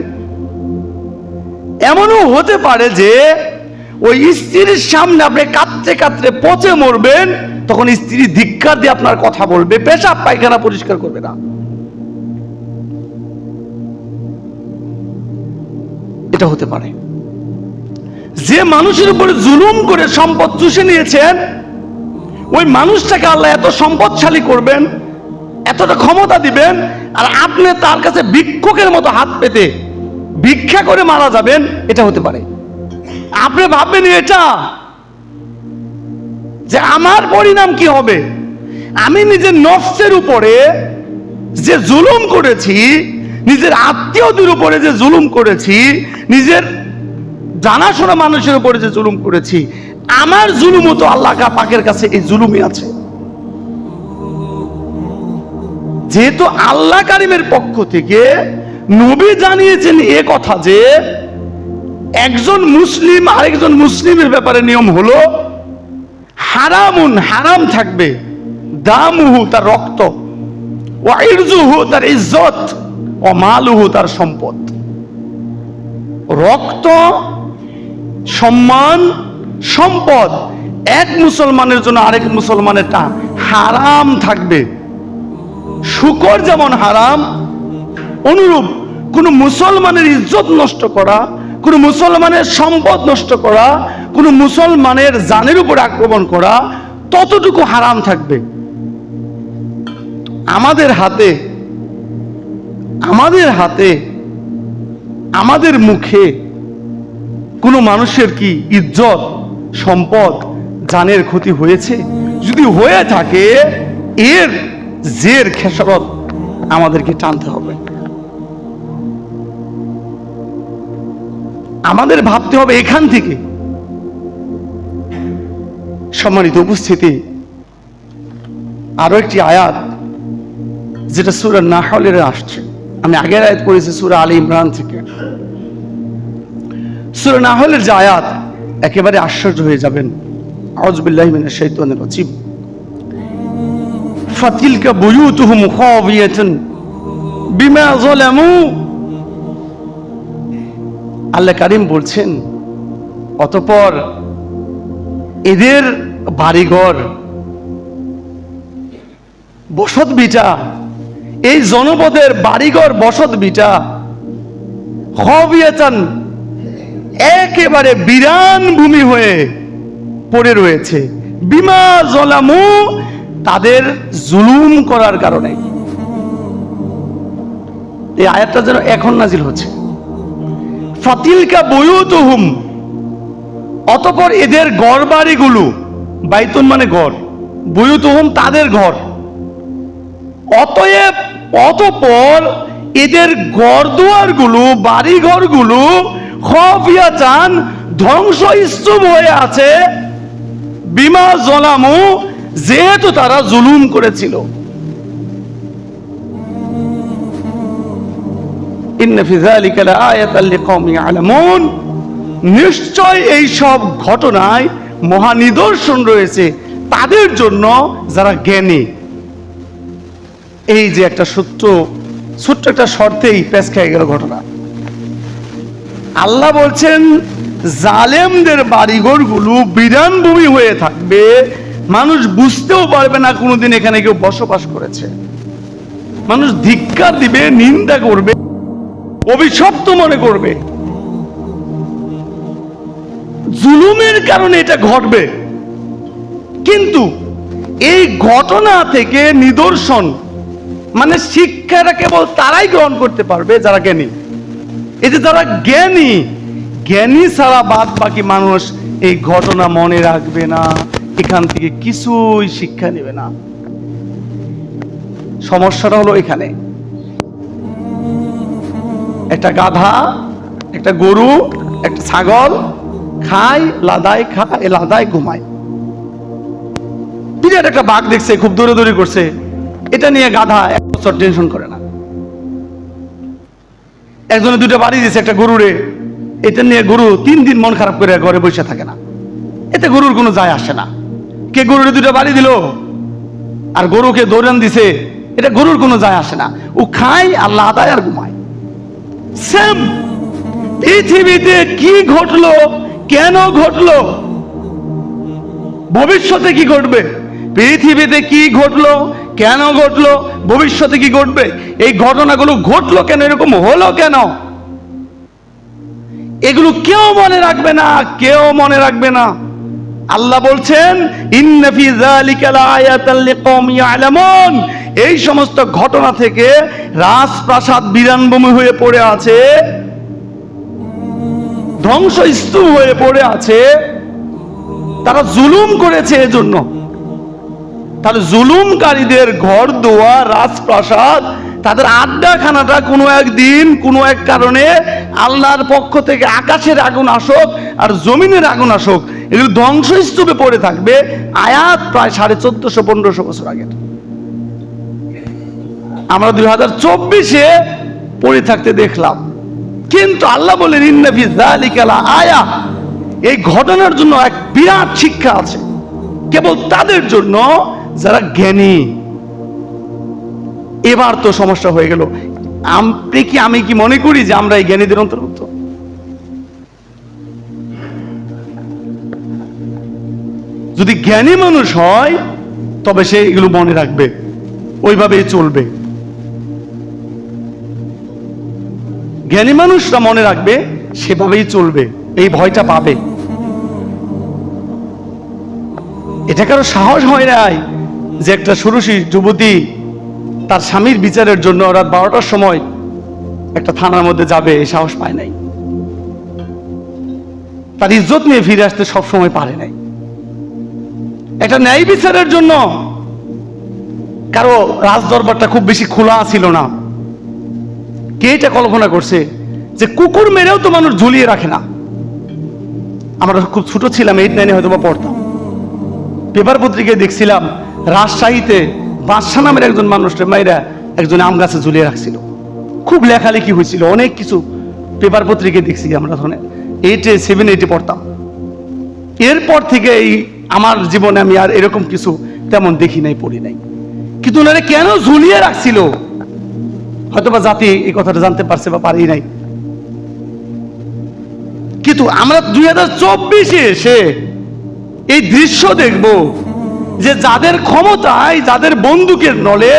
এমনও হতে পারে যে ওই স্ত্রীর সামনে আপনি কাঁদতে কাঁদতে পচে মরবেন, তখন স্ত্রী ধিক্কার দিয়ে আপনার কথা বলবে, পেশাব পায়খানা পরিষ্কার করবে না। এটা হতে পারে। যে মানুষের উপরে জুলুম করে সম্পদ চুষে নিয়েছেন, ওই মানুষটাকে আল্লাহ এত সম্পদশালী করবেন, এতটা ক্ষমতা দিবেন, আর আপনি তার কাছে ভিক্ষুকের মতো হাত পেতে ভিক্ষা করে মারা যাবেন, এটা হতে পারে। আপনি ভাববেন এটা যে আমার পরিণাম কি হবে, আমি নিজের নফসের উপরে যে জুলুম করেছি, নিজের আত্মীয়দের উপরে যে জুলুম করেছি, নিজের জানাশোনা মানুষের উপরে যে জুলুম করেছি, আমার জুলুমও তো আল্লাহ পাকের কাছে এই জুলুমই আছে। যেহেতু আল্লাহ কারিমের পক্ষ থেকে নবী জানিয়েছেন এ কথা যে একজন মুসলিম আরেকজন মুসলিমের ব্যাপারে নিয়ম হলো হারামুন, হারাম থাকবে, দামুহু তার রক্ত, ওয়া ইরজুহু তার ইজ্জত, ওয়া মালুহু তার সম্পদ। রক্ত, সম্মান, সম্পদ এক মুসলমানের জন্য আরেক মুসলমানেরটা হারাম থাকবে। শুকর যেমন হারাম, অনুরূপ কোন মুসলমানের ইজ্জত নষ্ট করা, কোন মুসলমানের সম্পদ নষ্ট করা, কোন মুসলমানের জানের উপর আক্রমণ করা ততটুকু হারাম থাকবে। আমাদের হাতে আমাদের মুখে কোনো মানুষের কি ইজ্জত, সম্পদ, জানের ক্ষতি হয়েছে? যদি হয়ে থাকে এর জের খেসারত আমাদেরকে টানতে হবে। আমাদের ভাবতে হবে এখান থেকে। সম্মানিত উপস্থিতি, আরো একটি আয়াত যেটা সূরা নাহলের আসছে, আমি আগের আয়াত পড়েছি সূরা আলী ইমরান থেকে। সূরা নাহলের যে আয়াত, একেবারে আশ্চর্য হয়ে যাবেন। আউযু বিল্লাহি মিনাশ শাইতানির রাজিম। ফাতিলকা বুয়ুতুহুম খাবিয়াতুন বিমা যালামু। আল্লাহ কারীম বলছেন, অতঃপর এদের বাড়িঘর, বসত ভিটা, এই জনপদের বাড়িঘর বসত ভিটা খাবিয়াতান, একেবারে বিরান ভূমি হয়ে পড়ে রয়েছে। বিমা যালামু, তাদের জুলুম করার কারণে। এই আয়াতটা যেন এখন নাজিল হচ্ছে। ফাতিলকা বুয়ুতুহুম, অতঃপর এদের ঘর বাড়িগুলো, বাইতুন মানে ঘর, বুয়ুতুহুম তাদের ঘর, অতঃপর এদের ঘর দুয়ারগুলো, বাড়ি ঘরগুলো খাবিয়াতান, ধ্বংসস্তূপ হয়ে আছে। বিমা যালামু, যেহেতু তারা জুলুম করেছিল। ইন্না ফি যালিকা লাআয়াতান লিকাওমিন ইয়ালামুন, নিশ্চয় এই সব ঘটনায় মহা নিদর্শন রয়েছে তাদের জন্য যারা জ্ঞানী। এই যে একটা ছোট্ট একটা শর্তেই পেশ খেয়ে গেল ঘটনা। আল্লাহ বলছেন জালেমদের বাড়িঘরগুলো বিরান ভূমি হয়ে থাকবে, মানুষ বুঝতেও পারবে না কোনোদিন এখানে কেউ বসবাস করেছে। মানুষ ধিক্কার দিবে, নিন্দা করবে, অভিশপ্ত মনে করবে। জুলুমের কারণে এটা ঘটবে। কিন্তু এই ঘটনা থেকে নিদর্শন মানে শিক্ষাটা কেবল তারাই গ্রহণ করতে পারবে যারা জ্ঞানী। এই যে যারা জ্ঞানী, জ্ঞানী ছাড়া বাদ বাকি মানুষ এই ঘটনা মনে রাখবে না, এখান থেকে কিছুই শিক্ষা নেবে না। সমস্যাটা হলো এখানে। একটা গাধা, একটা গরু, একটা ছাগল খায়, লাদায় খায়, লাদায় ঘুমায়। বিরাট একটা বাঘ দেখছে, খুব দৌড়াদৌড়ি করছে, এটা নিয়ে গাধা এক বছর টেনশন করে না। একজনে দুটো বাড়ি দিয়েছে একটা গরুরে, এটা নিয়ে গরু 3 দিন মন খারাপ করে ঘরে বসে থাকে না। এতে গরুর কোনো যায় আসে না। কে গরুরে দুটো বাড়ি দিল আর গরুকে দৌড়ান দিছে, এটা গরুর কোনো যায় আসে না। ও খায় আর লাদায় আর ঘুমায়। সেম পৃথিবীতে কি ঘটলো, কেন ঘটলো, ভবিষ্যতে কি ঘটবে, পৃথিবীতে কি ঘটলো, কেন ঘটলো, ভবিষ্যতে কি ঘটবে, এই ঘটনাগুলো ঘটলো কেন, এরকম হলো কেন, এগুলো কেউ মনে রাখবে না, কেউ মনে রাখবে না। আল্লাহ বলছেন ইন্না ফি যালিকা লাআয়াতান লিকাওমিন ইয়ালামুন, এই সমস্ত ঘটনা থেকে রাজপ্রাসাদ বিরানভূমি হয়ে পড়ে আছে ধ্বংসস্তূপ হয়ে পড়ে আছে, তারা জুলুম করেছে এজন্য। তাহলে জুলুমকারীদের ঘর দুয়ার রাজপ্রাসাদ, তাদের আড্ডাখানাটা কোনো একদিন কোনো এক কারণে আল্লাহর পক্ষ থেকে আকাশের আগুন আসুক আর জমিনের আগুন আসুক, এগুলো ধ্বংসস্তূপে পড়ে থাকবে। আয়াত প্রায় 1450-1500 বছর আগের। আমরা 2024-এ পড়ে থাকতে দেখলাম। কিন্তু আল্লাহ বলেন ইন্না ফি যালিকা লাআয়া, এই ঘটনার জন্য এক বিরাট শিক্ষা আছে, কেবল তাদের জন্য যারা জ্ঞানী। এবার তো সমস্যা হয়ে গেল, আমি কি মনে করি যে আমরা এই জ্ঞানীদের অন্তর্ভুক্ত? যদি জ্ঞানী মানুষ হয় তবে সে এগুলো মনে রাখবে, ওইভাবেই চলবে। জ্ঞানী মানুষরা মনে রাখবে, সেভাবেই চলবে, এই ভয়টা পাবে। এটা কারো সাহস হয় নাই যে একটা ষোড়শী যুবতী তার স্বামীর বিচারের জন্য রাত 12টার সময় একটা থানার মধ্যে যাবে, এই সাহস পায় নাই। তার ইজ্জত নিয়ে ফিরে আসতে সব সময় পারে নাই। একটা ন্যায় বিচারের জন্য কারো রাজদরবারটা খুব বেশি খোলা ছিল না। কে এটা কল্পনা করছে যে কুকুর মেরেও তো মানুষ ঝুলিয়ে রাখে না? আমরা খুব ছোট ছিলাম, 8-9-এ হয়তো বা পড়তাম, পেপার পত্রিকায় দেখছিলাম রাজশাহীতে বাদশা নামের একজন মানুষকে মাইরা একজন আম গাছে ঝুলিয়ে রাখছিল। খুব লেখালেখি হয়েছিল, অনেক কিছু পেপার পত্রিকায় দেখছি আমরা তখন 7-8-এ পড়তাম। এরপর থেকে এই আমার জীবনে আমি আর এরকম কিছু তেমন দেখি নাই, পড়ি নাই। কিন্তু ওনারা কেন ঝুলিয়ে রাখছিল, হয়তোবা জাতি এই কথাটা জানতে পারছে বা পারি নাই। কিন্তু আমরা 2024-এ এসে এই দৃশ্য দেখব যে যাদের ক্ষমতায়, যাদের বন্দুকের নলে,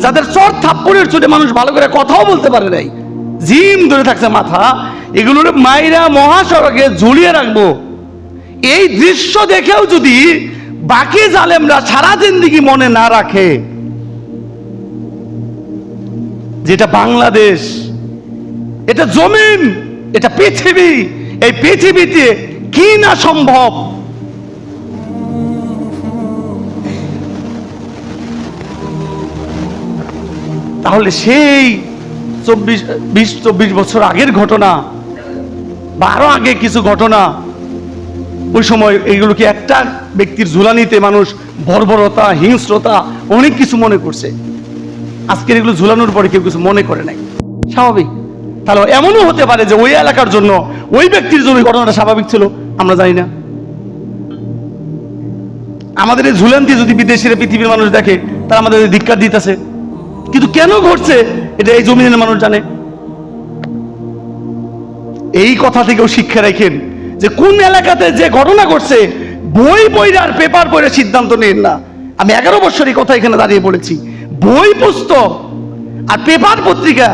যাদের চর থাপ্পড়ের চোটে মানুষ ভালো করে কথাও বলতে পারে নাই, জিম ধরে থাকছে মাথা, এগুলোর মাইরা মহাসড়কে ঝুলিয়ে রাখবো। এই দৃশ্য দেখেও যদি বাকি জালেমরা সারা জিন্দেগি মনে না রাখে যেটা বাংলাদেশ, এটা জমিন, এটা পৃথিবী, এই পৃথিবীতে কি না সম্ভব। তাহলে সেই 20-24 বছর আগের ঘটনা বা আরো আগে কিছু ঘটনা, ওই সময় এইগুলো কি একটা ব্যক্তির ঝুলানিতে মানুষ বর্বরতা, হিংস্রতা, অনেক কিছু মনে করছে। আজকের এগুলো ঝুলানোর পরে কেউ কিছু মনে করে নাই, স্বাভাবিক। তাহলে এমনও হতে পারে যে ওই এলাকার জন্য, ওই ব্যক্তির জন্য ঘটনাটা স্বাভাবিক ছিল, আমরা জানি না। আমাদের এই ঝুলান্তি যদি বিদেশিরা, পৃথিবীর মানুষ দেখে, তারা আমাদের ধিক্কার দিতেছে। কিন্তু কেন ঘটছে এটা এই জমিনের মানুষ জানে। এই কথা থেকেও শিক্ষা রাখেন যে কোন এলাকাতে যে ঘটনা ঘটছে বই পড়ে আর পেপার পড়ে সিদ্ধান্ত নেন না। আমি 11 বছর এই কথা এখানে দাঁড়িয়ে বলেছি। বই, পুস্তক আর পেপার পত্রিকা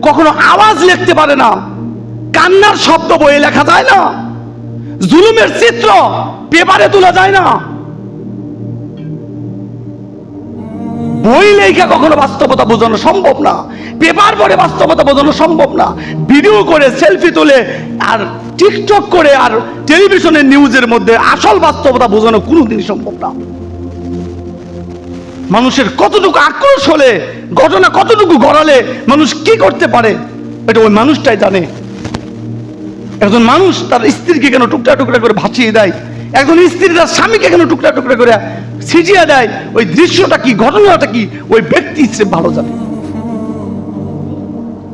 কখনো আওয়াজ লিখতে পারে না, কান্নার শব্দ বইয়ে লেখা যায় না, জুলুমের চিত্র পেপারে তোলা যায় না। বই লেখা কখনো বাস্তবতা বোঝানো সম্ভব না, পেপার পড়ে বাস্তবতা বোঝানো সম্ভব না, ভিডিও করে সেলফি তুলে আর টিকটক করে আর টেলিভিশনের নিউজের মধ্যে আসল বাস্তবতা বোঝানো কোনোদিনই সম্ভব না। মানুষের কতটুকু আক্রোশ হলে, ঘটনা কতটুকু গড়ালে মানুষ কি করতে পারে এটা ওই মানুষটাই জানে। একজন মানুষ তার স্ত্রীকে কেন টুকরা টুকরা করে ভাসিয়ে দেয়, একজন স্ত্রী তার স্বামীকে কেন টুকরা টুকরা করে ছিটিয়ে দেয়, ওই দৃশ্যটা কি, ঘটনাটা কি ওই ব্যক্তি সে ভালো জানে।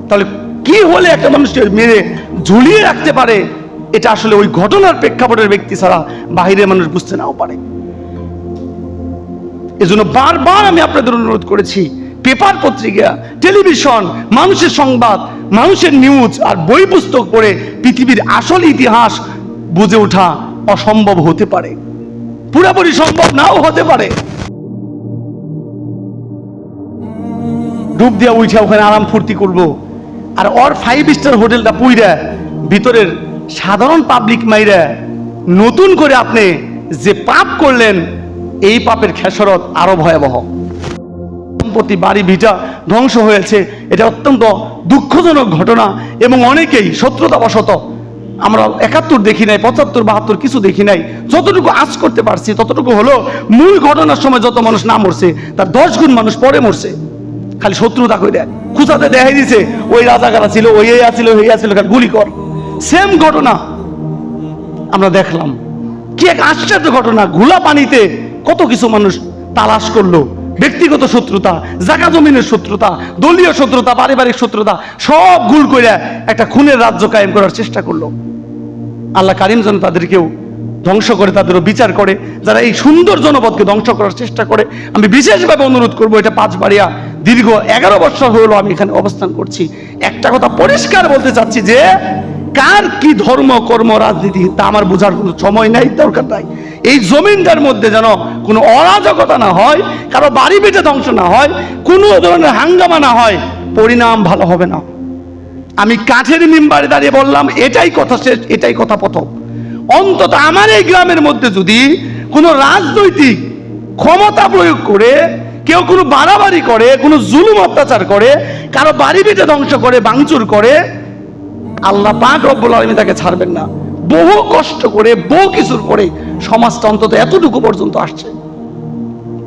তাহলে কি হলে একটা মানুষকে মেরে ঝুলিয়ে রাখতে পারে, এটা আসলে ওই ঘটনার প্রেক্ষাপটের ব্যক্তি ছাড়া বাহিরের মানুষ বুঝতে নাও পারে। এজন্য বারবার আমি আপনাদের অনুরোধ করেছি, পেপার পত্রিকা, টেলিভিশন, মানুষের সংবাদ, মানুষের নিউজ আর বই পুস্তক পড়ে পৃথিবীর আসল ইতিহাস বুঝে ওঠা অসম্ভব হতে পারে, পুরোপুরি সম্ভব নাও হতে পারে। ডুব দিয়া উঠে ওখানে আরাম ফুর্তি করবো, আর ওর 5 স্টার হোটেলটা পুইরা ভিতরের সাধারণ পাবলিক মাইরা নতুন করে আপনি যে পাপ করলেন, এই পাপের খেসারত আরো ভয়াবহ। সম্পত্তি, বাড়ি ভিটা ধ্বংস হয়েছে, এটা অত্যন্ত দুঃখজনক ঘটনা। এবং অনেকেই শত্রুতাবশত আমরা 71 দেখি নাই, 75, 72 কিছু দেখি নাই। যতটুকু আজ করতে পারছি ততটুকু হলো, মূল ঘটনার সময় যত মানুষ না মরছে তার 10 গুণ মানুষ পরে মরছে, খালি শত্রুতা করে খুঁচাতে দেখাই দিছে ওই রাজাকারা ছিল, ওই আছিল, ওই আছিল, খালি গুলি কর। সেম ঘটনা আমরা দেখলাম। কি এক আশ্চর্য ঘটনা! ঘোলা পানিতে কত কিছু মানুষ তালাশ করলো। ব্যক্তিগত শত্রুতা, জায়গা জমিনের শত্রুতা, দলীয় শত্রুতা, পারিবারিক শত্রুতা সব গুল করে একটা খুনের রাজ্য কায়েম করার চেষ্টা করলো। আল্লাহ কারিম যেন তাদেরকেও ধ্বংস করে, তাদেরও বিচার করে, যারা এই সুন্দর জনপদকে ধ্বংস করার চেষ্টা করে। আমি বিশেষভাবে অনুরোধ করবো, এটা পাঁচবাড়িয়া দীর্ঘ 11 বছর হলো আমি এখানে অবস্থান করছি। একটা কথা পরিষ্কার বলতে চাচ্ছি যে কার কি ধর্ম, কর্ম, রাজনীতি তা আমার বোঝার কোনো সময় নাই, দরকার নাই। এই জমিনটার মধ্যে যেন কোনো অরাজকতা না হয়, কারো বাড়ি বেটে ধ্বংস না হয়, কোনো ধরনের হাঙ্গামা না হয়, পরিণাম ভালো হবে না। আমি কাঠের মিম্বারে দাঁড়িয়ে বললাম, এটাই কথা শেষ, এটাই কথা প্রথম। অন্তত আমার এই গ্রামের মধ্যে যদি কোনো রাজনৈতিক ক্ষমতা প্রয়োগ করে কেউ কোনো বাড়াবাড়ি করে, কোনো জুলুম অত্যাচার করে, কারো বাড়ি বেটে ধ্বংস করে, ভাঙচুর করে, আল্লাহ পাক রব্বুল আলামিন তাকে ছাড়বেন না। বহু কষ্ট করে, বহু কিছুর পরে সমাজটা অন্তত এতটুকু পর্যন্ত আসছে।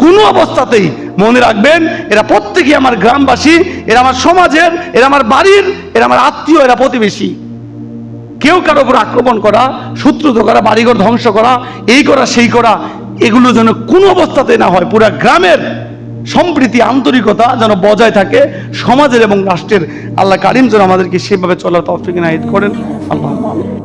কোনো অবস্থাতেই মনে রাখবেন, এরা প্রত্যেকেই আমার গ্রামবাসী, এরা আমার সমাজের, এরা আমার বাড়ির, এরা আমার আত্মীয়, এরা প্রতিবেশী। কেউ কারোর উপর আক্রমণ করা, শত্রুতা করা, বাড়িঘর ধ্বংস করা, এই করা সেই করা, এগুলো যেন কোনো অবস্থাতে না হয়। পুরা গ্রামের সম্প্রীতি, আন্তরিকতা যেন বজায় থাকে, সমাজের এবং রাষ্ট্রের। আল্লাহ কারিম যেন আমাদেরকে সেভাবে চলার তৌফিক ইনায়েত করেন। আল্লাহুম্মা আমিন।